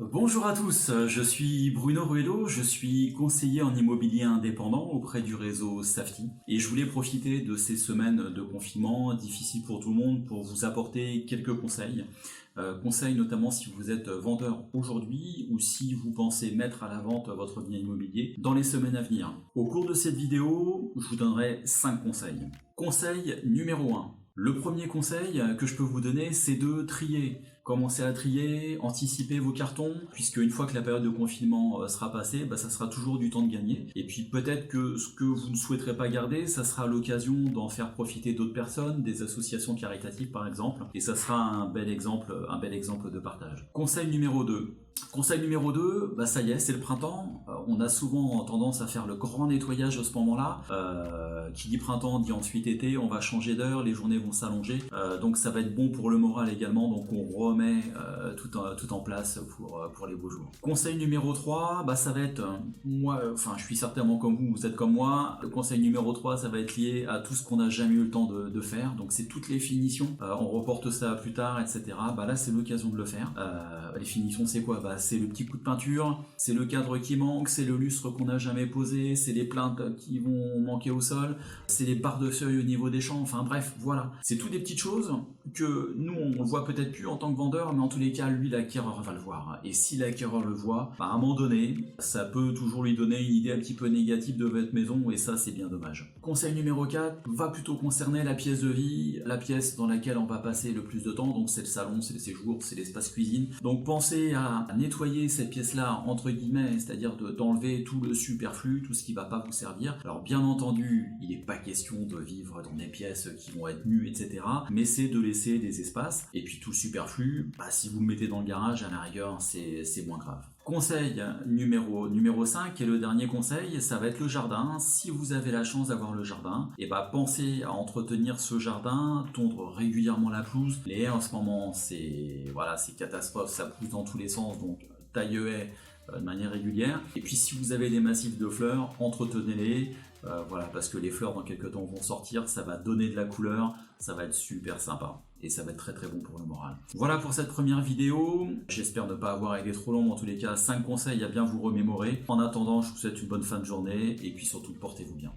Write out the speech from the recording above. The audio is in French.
Bonjour à tous, je suis Bruno Ruello, je suis conseiller en immobilier indépendant auprès du réseau Safety et je voulais profiter de ces semaines de confinement difficiles pour tout le monde pour vous apporter quelques conseils. Conseils notamment si vous êtes vendeur aujourd'hui ou si vous pensez mettre à la vente votre bien immobilier dans les semaines à venir. Au cours de cette vidéo, je vous donnerai 5 conseils. Conseil numéro 1. Le premier conseil que je peux vous donner, c'est de trier. Commencez à trier, anticiper vos cartons, puisque une fois que la période de confinement sera passée, ça sera toujours du temps de gagner. Et puis peut-être que ce que vous ne souhaiterez pas garder, ça sera l'occasion d'en faire profiter d'autres personnes, des associations caritatives par exemple, et ça sera un bel exemple de partage. Conseil numéro 2. Conseil numéro 2, ça y est, c'est le printemps. On a souvent tendance à faire le grand nettoyage à ce moment-là. Qui dit printemps dit ensuite été, on va changer d'heure, les journées vont s'allonger. Donc ça va être bon pour le moral également, donc on remet tout en place pour les beaux jours. Conseil numéro 3, ça va être, je suis certainement comme vous êtes comme moi. Le conseil numéro 3, ça va être lié à tout ce qu'on n'a jamais eu le temps de faire. Donc c'est toutes les finitions, on reporte ça plus tard, etc. Là c'est l'occasion de le faire. Les finitions c'est quoi ? C'est le petit coup de peinture, c'est le cadre qui manque, c'est le lustre qu'on n'a jamais posé, c'est les plaintes qui vont manquer au sol, c'est les barres de feuilles au niveau des champs, enfin bref, voilà. C'est toutes des petites choses que nous, on le voit peut-être plus en tant que vendeur, mais en tous les cas, lui, l'acquéreur va le voir. Et si l'acquéreur le voit, à un moment donné, ça peut toujours lui donner une idée un petit peu négative de votre maison, et ça, c'est bien dommage. Conseil numéro 4 va plutôt concerner la pièce de vie, la pièce dans laquelle on va passer le plus de temps, donc c'est le salon, c'est le séjour, c'est l'espace cuisine. Donc pensez à nettoyer cette pièce-là, entre guillemets, c'est-à-dire d'enlever tout le superflu, tout ce qui ne va pas vous servir. Alors bien entendu, il n'est pas question de vivre dans des pièces qui vont être nues, etc. Mais c'est de laisser des espaces. Et puis tout le superflu, si vous le mettez dans le garage, à la rigueur, c'est moins grave. Conseil numéro 5 et le dernier conseil, ça va être le jardin. Si vous avez la chance d'avoir le jardin, pensez à entretenir ce jardin, tondre régulièrement la pelouse. Les haies en ce moment, c'est catastrophe, ça pousse dans tous les sens, donc taille-haies de manière régulière. Et puis si vous avez des massifs de fleurs, entretenez-les, parce que les fleurs dans quelques temps vont sortir, ça va donner de la couleur, ça va être super sympa. Et ça va être très très bon pour le moral. Voilà pour cette première vidéo. J'espère ne pas avoir été trop long. En tous les cas, 5 conseils à bien vous remémorer. En attendant, je vous souhaite une bonne fin de journée. Et puis surtout, portez-vous bien.